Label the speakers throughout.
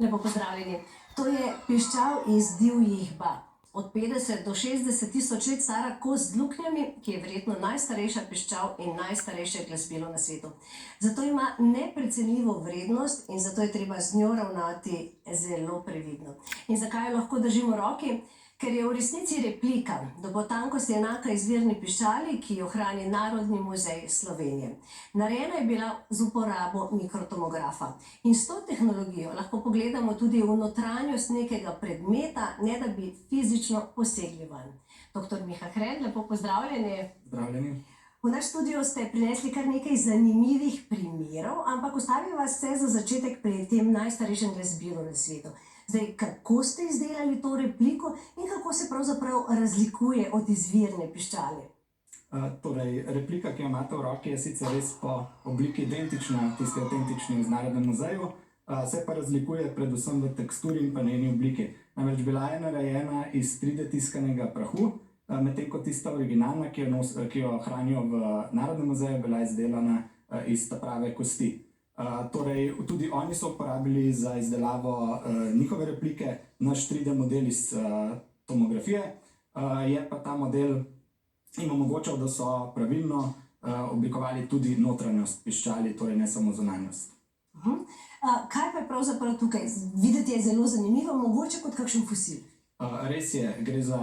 Speaker 1: Lepo pozdravljeni. To je piščal iz divjih bab. Od 50 do 60 tisoč let stara kost z luknjami, ki je verjetno najstarejša piščal in najstarejše glasbilo na svetu. Zato ima neprecenljivo vrednost in zato je treba z njo ravnati zelo previdno. In zakaj jo lahko držimo v roki? Ker je v resnici replika, do potankosti enaka izvirni piščali, ki jo hrani Narodni muzej Slovenije. Narejena je bila z uporabo mikrotomografa. In s to tehnologijo lahko pogledamo tudi v notranjost nekega predmeta, ne da bi fizično posegli vanj. Doktor Miha Hren, lepo pozdravljeni.
Speaker 2: Zdravljeni.
Speaker 1: V naš studio ste prinesli kar nekaj zanimivih primerov, ampak ustavim vas vse za začetek pri tem najstarejšem glasbilu na svetu. Zdaj, kako ste izdelali to repliko in kako se pravzaprav razlikuje od izvirne piščali?
Speaker 2: Torej, replika, ki jo imate v roki, je sicer res po obliki identična tisti avtentični v Narodnem muzeju, se pa razlikuje predvsem v teksturi in pa njeni obliki. Namreč bila je narejena iz 3D tiskanega prahu, medtem ko tista originalna, ki jo hranijo v Narodnem muzeju, bila izdelana iz prave kosti. Torej, tudi oni so uporabili za izdelavo njihove replike naš 3D model iz tomografije. Je pa ta model jim omogočal, da so pravilno oblikovali tudi notranjost piščali, torej ne samo zunanjost.
Speaker 1: Kaj pa je pravzaprav tukaj? Videti je zelo zanimivo, mogoče kot kakšen fosil.
Speaker 2: Res je, gre za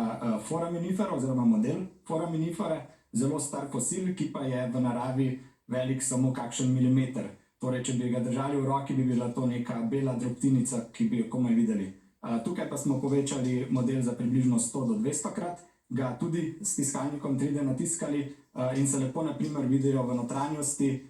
Speaker 2: foraminifer oziroma model foraminifere, zelo star fosil, ki pa je v naravi velik samo kakšen milimeter. Torej, če bi ga držali v roki, bi bila to neka bela drobtinica, ki bi jo komaj videli. Tukaj pa smo povečali model za približno 100 do 200 krat, ga tudi s tiskalnikom 3D natiskali in se lepo na primer vidijo v notranjosti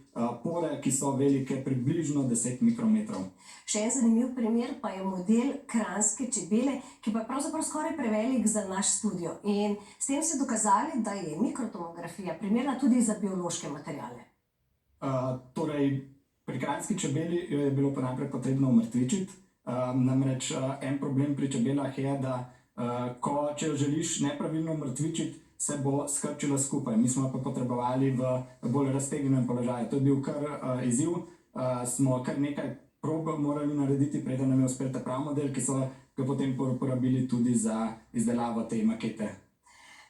Speaker 2: pore, ki so velike približno 10 mikrometrov.
Speaker 1: Še en zanimiv primer pa je model kranjske čebele, ki pa je pravzaprav skoraj prevelik za naš studio. In s tem ste dokazali, da je mikrotomografija primerna tudi za biološke materiale.
Speaker 2: Torej, pri kranjski čebeli jo je bilo najprej potrebno umrtvičiti. Namreč en problem pri čebelah je, da če jo želiš nepravilno umrtvičiti, se bo skrčila skupaj. Mi smo pa potrebovali v bolj raztegnjenem položaju. To je bil kar izziv. Smo kar nekaj prob morali narediti, preden nam je uspel ta prav model, ki so ga potem uporabili tudi za izdelavo te makete.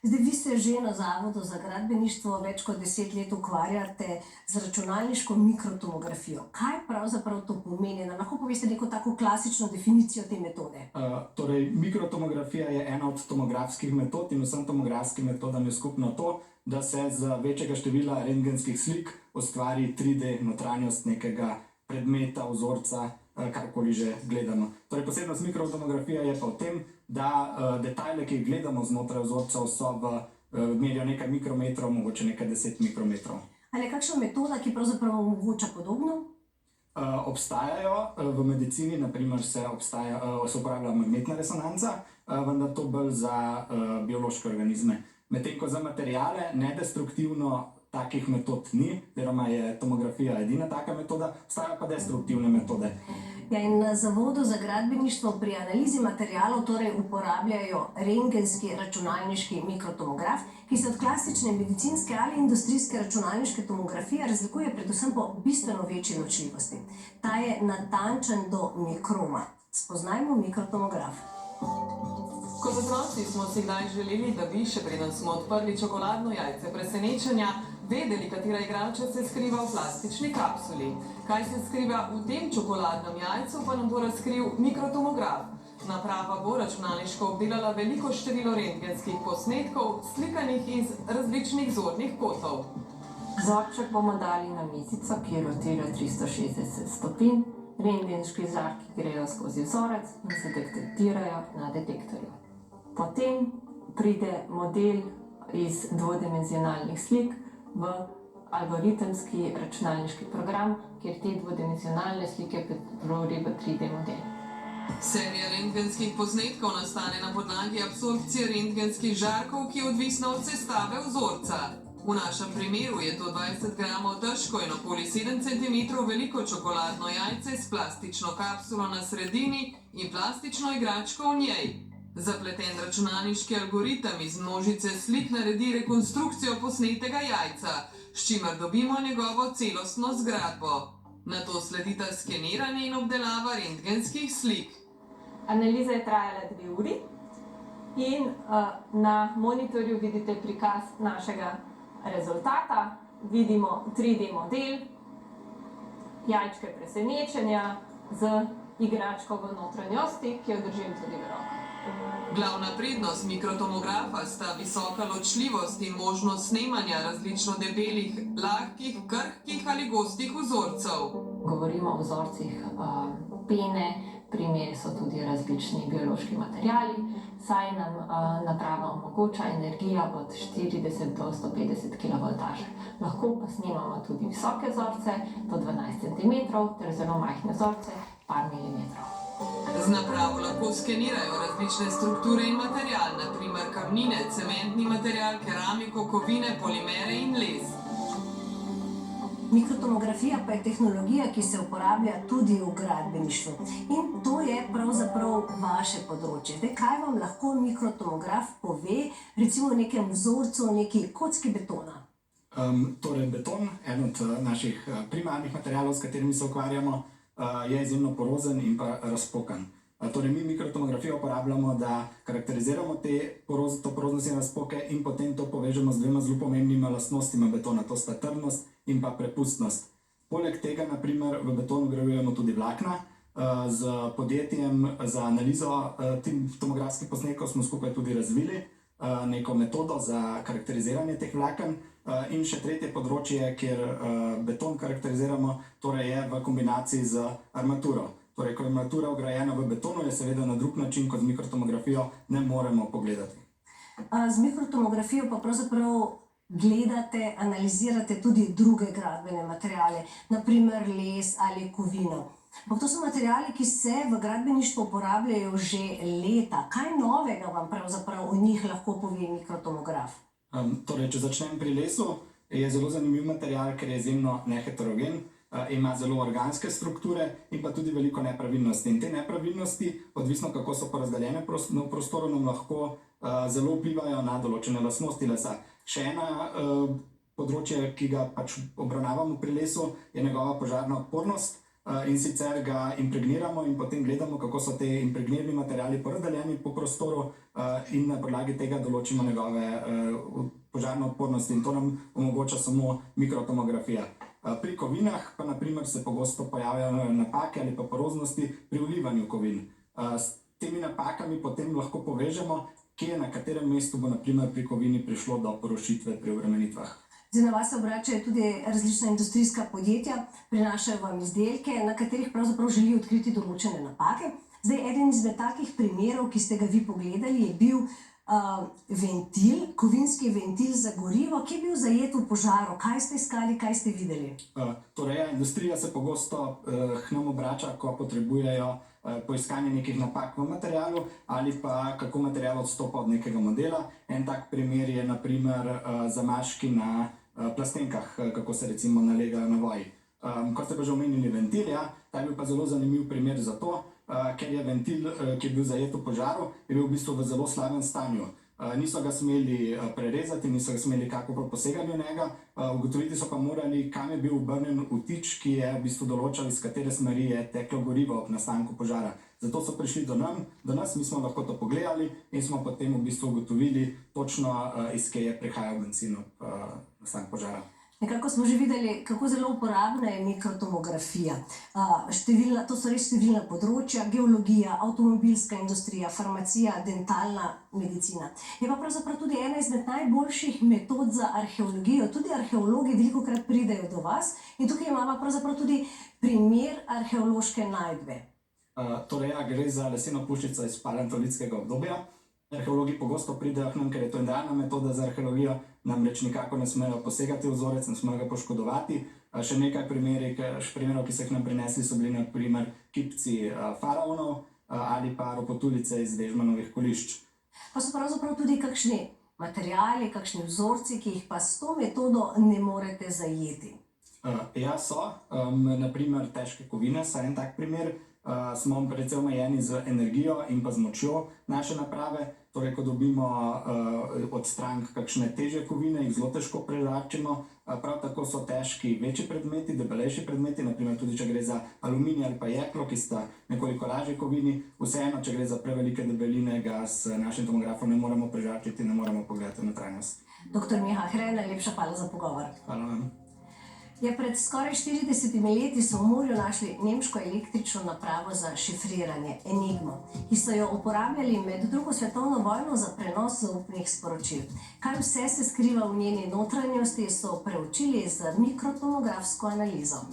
Speaker 1: Zdaj, vi se že na Zavodu za gradbeništvo več kot 10 let ukvarjate z računalniško mikrotomografijo. Kaj pravzaprav to pomeni? Lahko poveste neko tako klasično definicijo te metode?
Speaker 2: Torej, mikrotomografija je ena od tomografskih metod in vsem tomografskim metodam je skupno to, da se z večjega števila rentgenskih slik ustvari 3D notranjost nekega predmeta, vzorca, karkoli že gledamo. Torej, posebnost mikrotomografije je pa v tem, da detajle, ki jih gledamo znotraj vzorcev, merijo nekaj mikrometrov, mogoče nekaj 10 mikrometrov.
Speaker 1: Ali je kakšna metoda, ki pravzaprav omogoča podobno?
Speaker 2: Obstajajo v medicini, naprimer se uporablja magnetna resonanca, vendar to bolj za biološke organizme. Medtem ko za materiale nedestruktivno takih metod ni, oziroma je tomografija edina taka metoda, obstajajo pa destruktivne metode.
Speaker 1: Ja, in na Zavodu za gradbeništvo pri analizi materialov torej uporabljajo rentgenski računalniški mikrotomograf, ki se od klasične medicinske ali industrijske računalniške tomografije razlikuje predvsem po bistveno večji ločljivosti. Ta je natančen do mikroma. Spoznajmo mikrotomograf.
Speaker 3: Kot otroci smo si kdaj želeli, da bi, še preden smo odprli čokoladno jajce presenečenja, vedeli, katera igrača se skriva v plastični kapsuli. Kaj se skriva v tem čokoladnem jajcu, pa nam bo razkril mikrotomograf. Naprava bo računalniško obdelala veliko število rentgenskih posnetkov, slikanih iz različnih zornih kotov.
Speaker 4: Vzorček bomo dali na mizico, ki rotira 360 stopinj. Rentgenski žarki grejo skozi vzorec in se detektirajo na detektorju. Potem pride model iz dvodimenzionalnih slik v algoritemski računalniški program, kjer te dvodimenzionalne slike pretvori v 3D model.
Speaker 3: Serija rentgenskih posnetkov nastane na podlagi absorpcije rentgenskih žarkov, ki je odvisna od sestave vzorca. V našem primeru je to 20 gramov težko in okoli 7 cm veliko čokoladno jajce s plastično kapsulo na sredini in plastično igračko v njej. Zapleten računalniški algoritem iz množice slik naredi rekonstrukcijo posnetega jajca, s čimer dobimo njegovo celostno zgradbo. Nato sledita skeniranje in obdelava rentgenskih slik.
Speaker 4: Analiza je trajala 2 uri in na monitorju vidite prikaz našega rezultata. Vidimo 3D model, jajčke presenečenja z igračko v notranjosti, ki jo držim tudi v rokah.
Speaker 3: Glavna prednost mikrotomografa sta visoka ločljivost in možnost snemanja različno debelih, lahkih, krhkih ali gostih vzorcev.
Speaker 4: Govorimo o vzorcih pene, primeri so tudi različni biološki materiali, saj nam naprava omogoča energijo od 40 do 150 kV. Lahko pa snemamo tudi visoke vzorce do 12 cm ter zelo majhne vzorce, par milimetrov.
Speaker 3: Z napravo lahko skenirajo različne strukture in material, naprimer kamnine, cementni material, keramiko, kovine, polimere in les.
Speaker 1: Mikrotomografija pa je tehnologija, ki se uporablja tudi v gradbeništvu. In to je pravzaprav vaše področje. Zdaj, kaj vam lahko mikrotomograf pove, recimo o nekem vzorcu, neki kocki betona?
Speaker 2: Torej, beton, eden od naših primarnih materialov, s katerimi se ukvarjamo, je izjemno porozen in pa razpokan. Torej, mi mikrotomografijo uporabljamo, da karakteriziramo to poroznost in razpoke in potem to povežemo z dvema zelo pomembnima lastnostima betona, to sta trdnost in pa prepustnost. Poleg tega, naprimer, v betonu vgrajujemo tudi vlakna. Z podjetjem za analizo tomografskih posnetkov smo skupaj tudi razvili neko metodo za karakteriziranje teh vlaken. In še tretje področje, kjer beton karakteriziramo, torej je v kombinaciji z armaturo. Torej, ko je armatura vgrajena v betonu, je seveda na drug način, kot z mikrotomografijo ne moremo pogledati.
Speaker 1: Z mikrotomografijo pa pravzaprav gledate, analizirate tudi druge gradbene materiale, naprimer les ali kovino. Ampak to so materiali, ki se v gradbeništvu uporabljajo že leta. Kaj novega vam pravzaprav o njih lahko pove mikrotomograf?
Speaker 2: Torej, če začnem pri lesu, je zelo zanimiv material, ker je izjemno neheterogen, ima zelo organske strukture in pa tudi veliko nepravilnosti. In te nepravilnosti, odvisno kako so porazdeljene v prostoru, nam lahko zelo vplivajo na določene lastnosti lesa. Še ena področje, ki ga pač obravnavamo pri lesu, je njegova požarna odpornost. In sicer ga impregniramo in potem gledamo, kako so te impregnirani materiali porazdeljeni po prostoru in na podlagi tega določimo njegove požarne odpornosti. In to nam omogoča samo mikrotomografija. Pri kovinah pa naprimer se pogosto pojavljajo napake ali pa poroznosti pri vlivanju kovin. S temi napakami potem lahko povežemo, kje na katerem mestu bo naprimer pri kovini prišlo do porušitve pri obremenitvah.
Speaker 1: Zdaj, na vas se obračajo tudi različna industrijska podjetja, prinašajo vam izdelke, na katerih pravzaprav želijo odkriti določene napake. Zdaj, eden izmed takih primerov, ki ste ga vi pogledali, je bil ventil, kovinski ventil za gorivo, ki je bil zajet v požaru. Kaj ste iskali, kaj ste videli?
Speaker 2: Torej, industrija se pogosto k nam obrača, ko potrebujejo poiskanje nekih napak v materialu ali pa kako material odstopa od nekega modela. En tak primer je naprimer zamaški na plastenkah, kako se recimo nalegajo navoji. Kot ste pa že omenili ventil, ta je bil pa zelo zanimiv primer za to, ker je ventil, ki je bil zajet v požaru, je bil v bistvu v zelo slabem stanju. Niso ga smeli prerezati, niso ga smeli kakor posegati v njega, ugotoviti so pa morali, kam je bil obrnjen vtič, ki je v bistvu določal, iz katere smeri je teklo gorivo ob nastanku požara. Zato so prišli do nas, mi smo lahko to pogledali in smo potem v bistvu ugotovili točno, iz kje je prihajal bencin ob nastanku požara.
Speaker 1: Nekako smo že videli, kako zelo uporabna je mikrotomografija. To so res številna področja, geologija, avtomobilska industrija, farmacija, dentalna medicina. Je pa pravzaprav tudi ena izmed najboljših metod za arheologijo. Tudi arheologi velikokrat pridejo do vas in tukaj imamo pravzaprav tudi primer arheološke najdbe.
Speaker 2: Torej, gre za leseno puščico iz paleontolitskega obdobja. Arheologi pogosto pridejo k nam, ker je to idealna metoda za arheologijo, namreč nikako ne smejo posegati v vzorec, ne smejo ga poškodovati. Še nekaj primerov, ki so jih nam prinesli, so bili naprimer kipci faraonov ali pa ropotulice iz Dežmanovih kolišč.
Speaker 1: Pa so pravzaprav tudi kakšni materiali, kakšni vzorci, ki jih pa s to metodo ne morete zajeti.
Speaker 2: Ja, so. Naprimer težke kovine so en tak primer. Smo precej omejeni z energijo in pa z močjo naše naprave. Torej, ko dobimo od strank kakšne težje kovine, jih zelo težko preračimo. Prav tako so težki večji predmeti, debelejši predmeti, naprimer tudi če gre za aluminij ali pa jeklo, ki sta nekoliko lažji kovini. Vseeno, če gre za prevelike debeline, ga s našim tomografom ne moremo prežačiti, ne moremo pogledati v notranjost.
Speaker 1: Dr. Miha Hren, najlepša hvala za pogovor.
Speaker 2: Hvala vam.
Speaker 1: Pred skoraj 40 leti so v morju našli nemško električno napravo za šifriranje Enigmo, ki so jo uporabljali med drugo svetovno vojno za prenos zaupnih sporočil. Kaj vse se skriva v njeni notranjosti, so preučili z mikrotomografsko analizo.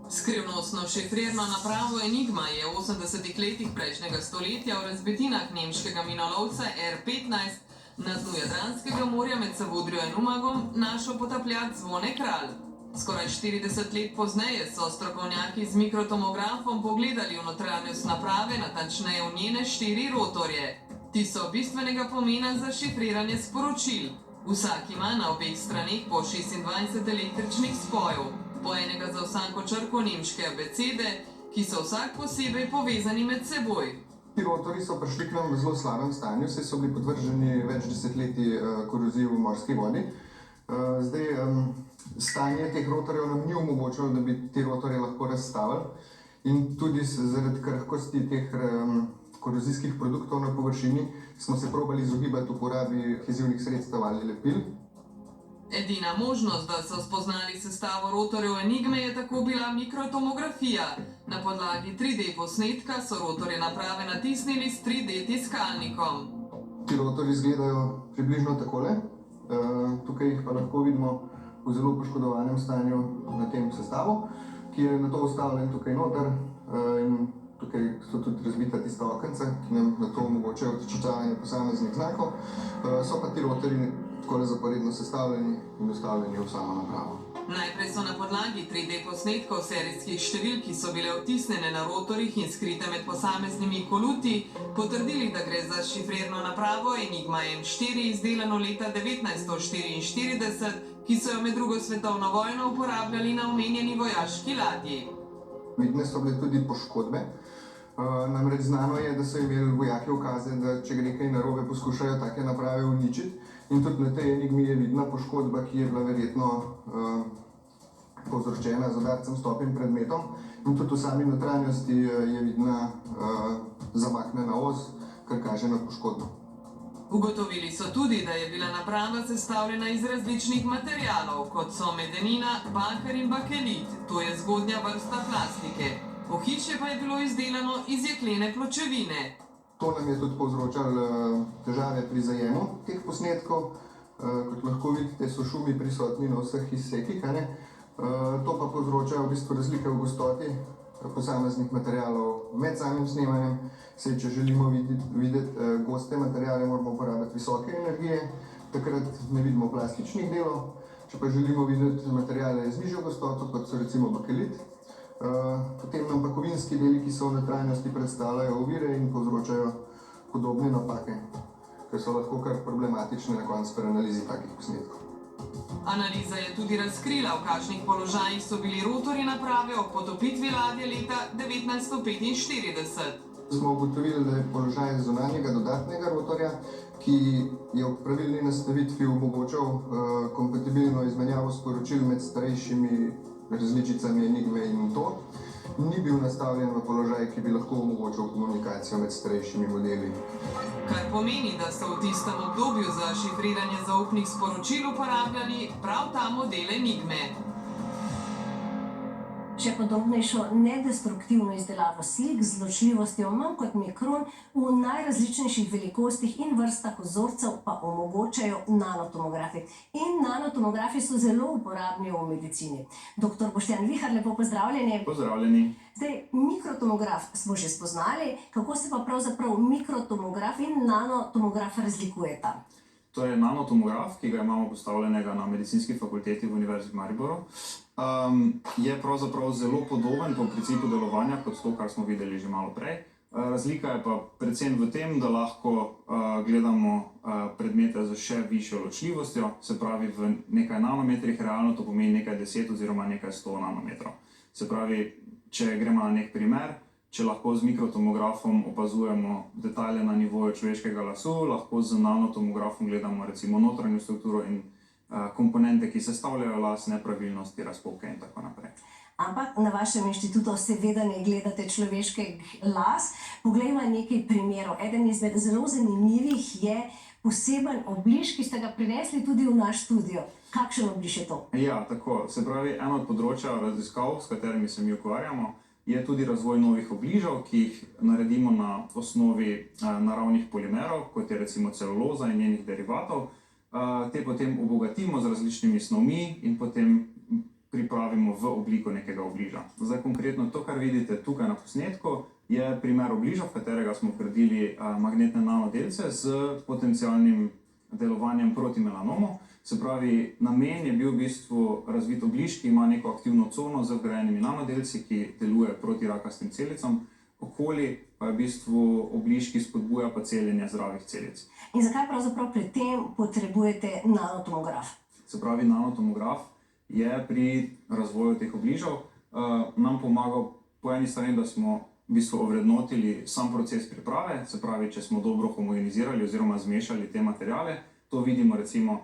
Speaker 3: Skrivnostno šifrirno napravo Enigma je v 80-ih letih prejšnjega stoletja v razbitinah nemškega minolovca R-15 na dnu Jadranskega morja med Savudrijo in Umagom našel potapljač Zvone Kralj. Skoraj 40 let pozneje so strokovnjaki z mikrotomografom pogledali v notranjost naprave, natančneje v njene 4 rotorje. Ti so bistvenega pomena za šifriranje sporočil. Vsak ima na obeh straneh po 26 električnih spojev, po enega za vsako črko nemške abecede, ki so vsak posebej povezani med seboj.
Speaker 5: Ti rotorji so prišli k nam v zelo slabem stanju, saj so bili podvrženi več desetletij koroziji v morski vodi. Stanje teh rotorjev nam ni omogočilo, da bi te rotorje lahko razstavili, in tudi zaradi krhkosti teh korozijskih produktov na površini smo se probali izogibati uporabi adhezivnih sredstev ali lepil.
Speaker 3: Edina možnost, da so spoznali sestavo rotorjev Enigme, je tako bila mikrotomografija. Na podlagi 3D posnetka so rotorje naprave natisnili s 3D tiskalnikom.
Speaker 5: Ti rotorji izgledajo približno takole. Tukaj jih pa lahko vidimo v zelo poškodovanem stanju na tem sestavu, ki je na to ustavljen tukaj noter. Tukaj so tudi razbita tista okenca, ki nam na to omogočajo odčitavanje posameznih znakov. So pa ti rotorji takole zaporedno sestavljeni in ustavljeni v samo napravo.
Speaker 3: Najprej so na podlagi 3D posnetkov serijskih števil, ki so bile vtisnjene na rotorjih in skrite med posameznimi koluti, potrdili, da gre za šifrirno napravo Enigma M4, izdelano leta 1944, ki so jo med drugo svetovno vojno uporabljali na omenjeni vojaški ladji.
Speaker 5: Vidne so bile tudi poškodbe. Namreč znano je, da so imeli vojaki ukaze, da če gre kaj narobe, poskušajo take naprave uničiti. In tudi na tej Enigmi je vidna poškodba, ki je bila verjetno povzročena z udarcem s topim predmetom. In tudi v sami notranjosti je vidna zamaknjena os, kar kaže na poškodbo.
Speaker 3: Ugotovili so tudi, da je bila naprava sestavljena iz različnih materialov, kot so medenina, bakar in bakelit, to je zgodnja vrsta plastike. Ohišje pa je bilo izdelano iz jeklene pločevine.
Speaker 5: To nam je tudi povzročalo težave pri zajemu teh posnetkov. Kot lahko vidite, so šumi prisotni na vseh izsekih. To pa povzroča v bistvu razlike v gostoti posameznih materialov med samim snemanjem. Saj, če želimo videti goste materiale, moramo uporabiti visoke energije, takrat ne vidimo plastičnih delov. Če pa želimo videti materiale z nižjo gostoto, kot so recimo bakelit, potem nam pa kovinski deli, ki so v notranjosti, predstavljajo ovire in povzročajo podobne napake, ker so lahko kar problematične na koncu pri analizi takih posnetkov.
Speaker 3: Analiza je tudi razkrila, v kakšnih položajih so bili rotorji naprave ob potopitvi ladje leta 1945.
Speaker 5: Smo ugotovili, da je položaj zunanjega dodatnega rotorja, ki je v pravilni nastavitvi omogočal kompatibilno izmenjavo sporočil med starejšimi različicami Enigme in to, ni bil nastavljen v položaj, ki bi lahko omogočal komunikacijo med starejšimi modeli.
Speaker 3: Kar pomeni, da so v tistem obdobju za šifriranje zaupnih sporočil uporabljali prav ta model Enigme.
Speaker 1: Še podrobnejšo nedestruktivno izdelavo slik z ločljivostjo manj kot mikron v najrazličnejših velikostih in vrstah vzorcev pa omogočajo nanotomografi. In nanotomografi so zelo uporabni v medicini. Dr. Boštjan Vihar, lepo pozdravljeni.
Speaker 2: Pozdravljeni.
Speaker 1: Mikrotomograf smo že spoznali, kako se pa pravzaprav mikrotomograf in nanotomograf razlikujeta?
Speaker 6: To je nanotomograf, ki ga imamo postavljenega na medicinski fakulteti v Univerzi v Mariboru. Je pravzaprav zelo podoben po principu delovanja kot to, kar smo videli že malo prej. Razlika je pa predvsem v tem, da lahko gledamo predmete z še višjo ločljivostjo, se pravi v nekaj nanometrih, realno to pomeni nekaj 10 oziroma nekaj 100 nanometrov. Se pravi, če gremo na nek primer, če lahko z mikrotomografom opazujemo detajle na nivoju človeškega lasu, lahko z nanotomografom gledamo recimo notranjo strukturo in komponente, ki sestavljajo las, nepravilnosti, razpoke in tako naprej.
Speaker 1: Ampak na vašem inštitutu seveda ne gledate človeških las. Poglejmo nekaj primerov. Eden izmed zelo zanimivih je poseben obliž, ki ste ga prinesli tudi v naš studio. Kakšen obliž je to?
Speaker 6: Ja, tako. Se pravi, eno od področja raziskav, s katerimi se mi ukvarjamo, je tudi razvoj novih obližev, ki jih naredimo na osnovi naravnih polimerov, kot je recimo celuloza in njenih derivatov. Te potem obogatimo z različnimi snovmi in potem pripravimo v obliko nekega obliža. Zdaj konkretno to, kar vidite tukaj na posnetku, je primer obliža, v katerega smo vgradili magnetne nanodelce z potencialnim delovanjem proti melanomu. Se pravi, namen je bil v bistvu razvit obliž, ki ima neko aktivno cono z vgrajenimi nanodelci, ki deluje proti rakastim celicam, okoli pa je v bistvu obliž, ki spodbuja pa celjenje zdravih celic.
Speaker 1: In zakaj pravzaprav pri tem potrebujete nanotomograf?
Speaker 6: Se pravi, nanotomograf je pri razvoju teh obližev nam pomagal po eni strani, da smo v bistvu ovrednotili sam proces priprave, se pravi, če smo dobro homogenizirali oziroma zmešali te materiale, to vidimo recimo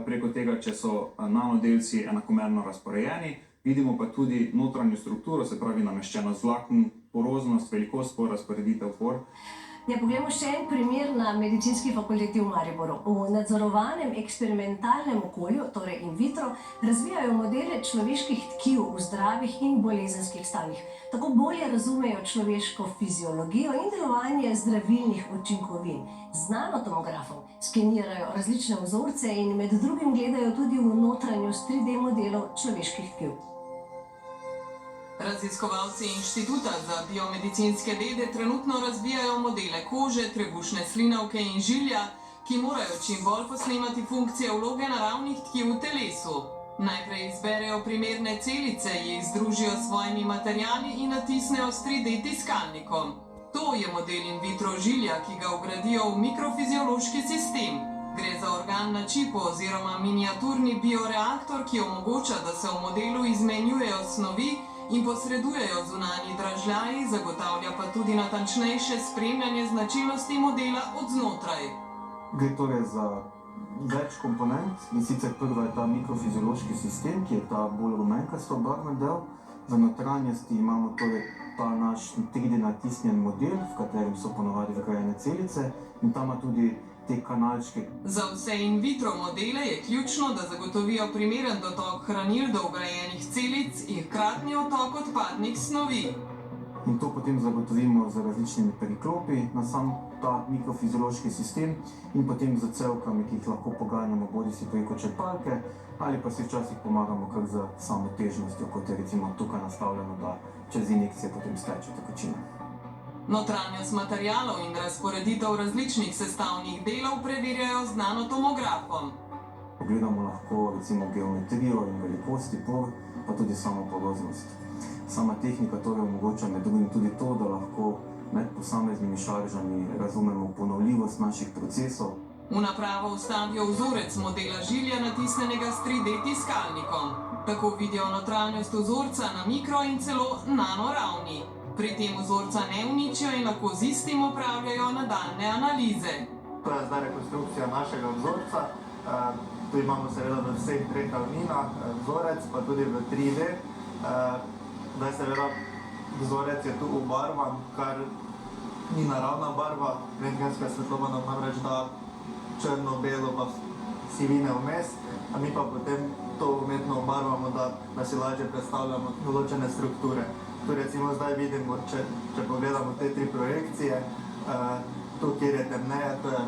Speaker 6: preko tega, če so nanodelci enakomerno razporejeni, vidimo pa tudi notranjo strukturo, se pravi nameščenost vlaken, poroznost, velikost por, razporeditev por.
Speaker 1: Ja, poglejmo še en primer na Medicinski fakulteti v Mariboru. V nadzorovanem eksperimentalnem okolju, torej in vitro, razvijajo modele človeških tkiv v zdravih in bolezenskih stanjih. Tako bolje razumejo človeško fiziologijo in delovanje zdravilnih učinkovin. Z nanotomografom skenirajo različne vzorce in med drugim gledajo tudi v notranjost 3D modelov človeških tkiv.
Speaker 3: Raziskovalci Inštituta za biomedicinske vede trenutno razvijajo modele kože, trebušne slinavke in žilja, ki morajo čim bolj posnemati funkcije vloge naravnih tkiv v telesu. Najprej izberejo primerne celice, jih združijo s svojimi materiali in natisnejo s 3D tiskalnikom. To je model in vitro žilja, ki ga vgradijo v mikrofiziološki sistem. Gre za organ na čipu oziroma miniaturni bioreaktor, ki omogoča, da se v modelu izmenjujejo snovi in posredujejo zunanji dražljaji, zagotavlja pa tudi natančnejše spremljanje značilnosti modela od znotraj.
Speaker 7: Gre torej za več komponent, in sicer prva je ta mikrofiziološki sistem, ki je ta bolj rumenkasto obarvan del. V notranjosti imamo torej ta naš 3D natisnjen model, v katerem so ponavadi vgrajene celice, in tam ima tudi te kanalčke.
Speaker 3: Za vse in vitro modele je ključno, da zagotovijo primeren dotok hranil do vgrajenih celic in hkratni odtok odpadnih snovi.
Speaker 7: In to potem zagotovimo z različnimi priklopi na sam ta mikrofiziološki sistem in potem z cevkami, ki jih lahko poganjamo bodisi preko črpalke ali pa si včasih pomagamo kar z samo težnostjo, kot je recimo tukaj nastavljeno, da čez injekcije potem steče tekočina.
Speaker 3: Notranjost materialov in razporeditev različnih sestavnih delov preverjajo z nanotomografom.
Speaker 7: Pogledamo lahko recimo geometrijo in velikosti por, pa tudi samo poroznost. Sama tehnika torej omogoča med drugim tudi to, da lahko med posameznimi šaržami razumemo ponovljivost naših procesov.
Speaker 3: V napravo vstavijo vzorec modela žilja natisnenega s 3D tiskalnikom. Tako vidijo notranjost vzorca na mikro in celo nano ravni. Pri tem vzorca ne uničijo in lahko z istim opravljajo nadaljne analize.
Speaker 8: To je zdaj rekonstrukcija našega vzorca. Tu imamo seveda v vseh treh ravninah vzorec, pa tudi v 3D. Zdaj seveda vzorec je tu obarvan, kar ni naravna barva. Rentgenska svetloba nam namreč da črno, belo pa sivine vmes, a mi pa potem to umetno obarvamo, da si lažje predstavljamo določene strukture. Tu recimo zdaj vidimo, če pogledamo te tri projekcije, tu, kjer je temneje, to je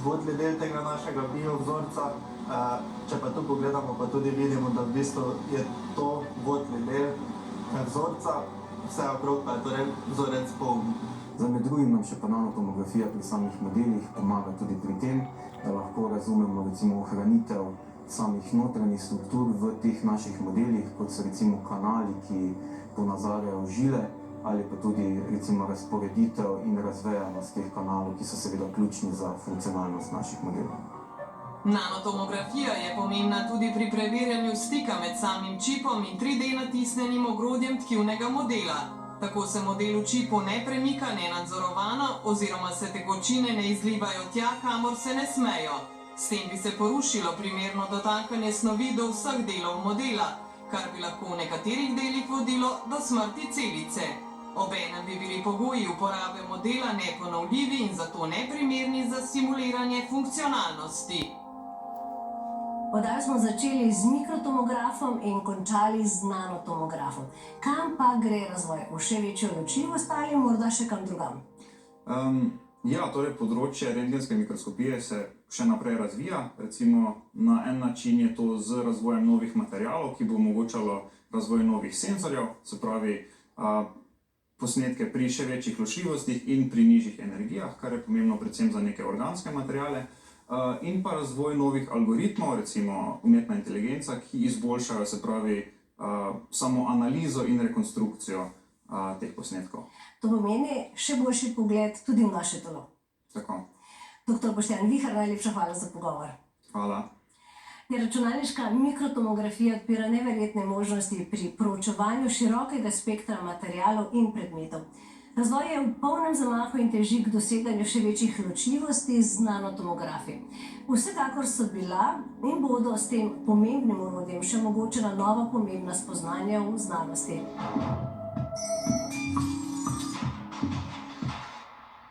Speaker 8: votli del tega našega biovzorca. Če pa tu pogledamo, pa tudi vidimo, da v bistvu je to votli del vzorca, vse okrog pa je torej vzorec poln.
Speaker 7: Med drugim nam še pa nanotomografija pri samih modelih pomaga tudi pri tem, da lahko razumemo recimo ohranitev samih notranjih struktur v teh naših modelih, kot so recimo kanali, ki ponazarjajo žile, ali pa tudi recimo razporeditev in razvejanost teh kanalov, ki so seveda ključni za funkcionalnost naših modelov.
Speaker 3: Nanotomografija je pomembna tudi pri preverjanju stika med samim čipom in 3D natisnjenim ogrodjem tkivnega modela. Tako se model v čipu ne premika nenadzorovano oziroma se tekočine ne izlivajo tja, kamor se ne smejo. S tem bi se porušilo primerno dotakanje snovi do vseh delov modela, kar bi lahko v nekaterih delih vodilo do smrti celice. Obenem bi bili pogoji uporabe modela neponovljivi in zato neprimerni za simuliranje funkcionalnosti.
Speaker 1: Oddajo smo začeli z mikrotomografom in končali z nanotomografom. Kam pa gre razvoj? V še večjo ločljivost ali morda še kam drugam?
Speaker 6: Ja, torej področje rentgenske mikroskopije se še naprej razvija. Recimo na en način je to z razvojem novih materialov, ki bo omogočalo razvoj novih senzorjev, se pravi posnetke pri še večjih ločljivostih in pri nižjih energijah, kar je pomembno predvsem za neke organske materiale. In pa razvoj novih algoritmov, recimo umetna inteligenca, ki izboljšajo, se pravi, samo analizo in rekonstrukcijo teh posnetkov.
Speaker 1: To pomeni še boljši pogled tudi v naše telo.
Speaker 6: Tako.
Speaker 1: Dr. Boštjan Vihar, najlepša hvala za pogovor.
Speaker 6: Hvala.
Speaker 1: Računalniška mikrotomografija odpira neverjetne možnosti pri proučevanju širokega spektra materialov in predmetov. Razvoj je v polnem zamahu in teži k doseganju še večjih ločljivosti z nanotomografi. Vsekakor so bila in bodo s tem pomembnim orodjem še omogočena nova pomembna spoznanja v znanosti.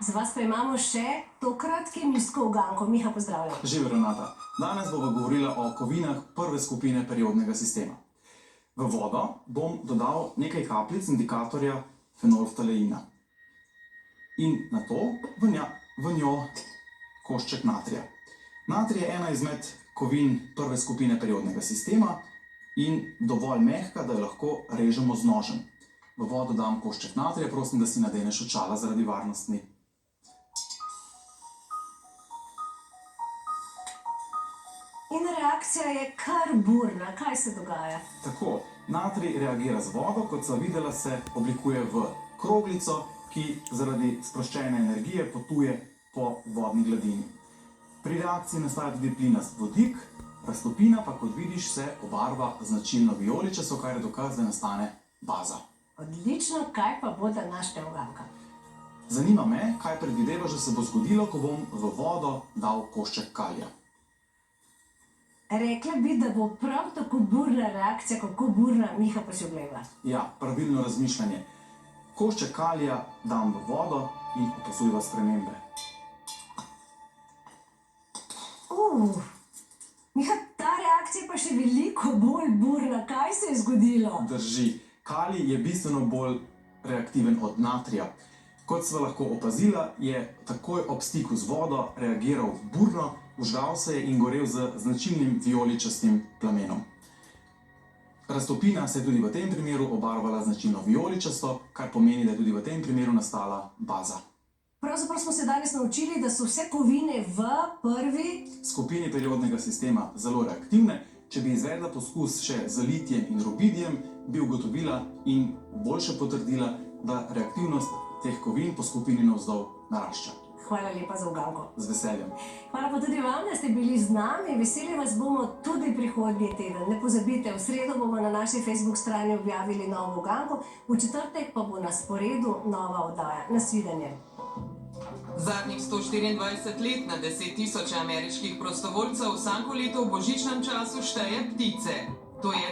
Speaker 1: Za vas pa imamo še tokrat kemijsko uganko. Miha, pozdravljam.
Speaker 9: Živijo, Renata. Danes bova govorila o kovinah prve skupine periodnega sistema. V vodo bom dodal nekaj kapljic indikatorja fenolftaleina. In nato v njo košček natrija. Natrij je ena izmed kovin prve skupine periodnega sistema in dovolj mehka, da jo lahko režemo z nožem. V vodo dam košček natrija, prosim, da si nadeneš očala zaradi varnosti.
Speaker 1: In reakcija je kar burna. Kaj se dogaja?
Speaker 9: Tako, natrij reagira z vodo, kot sva videla, se oblikuje v kroglico, ki zaradi sproščene energije potuje po vodni gladini. Pri reakciji nastaja tudi plinast vodik, raztopina pa, kot vidiš, se obarva značilno vijoličasto, kar je dokaz, da nastane baza.
Speaker 1: Odlično, kaj pa bo današnja uganka?
Speaker 9: Zanima me, kaj predvidevaš, da se bo zgodilo, ko bom v vodo dal košček kalija.
Speaker 1: Rekla bi, da bo prav tako burna reakcija, kako burna, Miha, pa si ogleda.
Speaker 9: Ja, pravilno razmišljanje. Košček kalija dam v vodo in opazujem spremembe.
Speaker 1: Miha, ta reakcija pa še veliko bolj burna. Kaj se je zgodilo?
Speaker 9: Drži. Kalij je bistveno bolj reaktiven od natrija. Kot sva lahko opazila, je takoj ob stiku z vodo reagiral burno, vžgal se je in gorel z značilnim vijoličastim plamenom. Raztopina se je tudi v tem primeru obarvala značilno vijoličasto, kar pomeni, da je tudi v tem primeru nastala baza.
Speaker 1: Pravzaprav smo se danes naučili, da so vse kovine v prvi
Speaker 9: skupini periodnega sistema zelo reaktivne. Če bi izvedla poskus še z litijem in rubidijem, bi ugotovila in boljše potrdila, da reaktivnost teh kovin po skupini navzdol narašča.
Speaker 1: Hvala lepa za uganko.
Speaker 9: Z veseljem.
Speaker 1: Hvala pa tudi vam, da ste bili z nami. Veseli vas bomo tudi prihodnji teden. Ne pozabite, v sredo bomo na naši Facebook strani objavili novo uganko, v četrtek pa bo na sporedu nova oddaja. Nasvidenje.
Speaker 3: Zadnjih 124 let na 10.000 ameriških prostovoljcev vsako leto v božičnem času šteje ptice. To je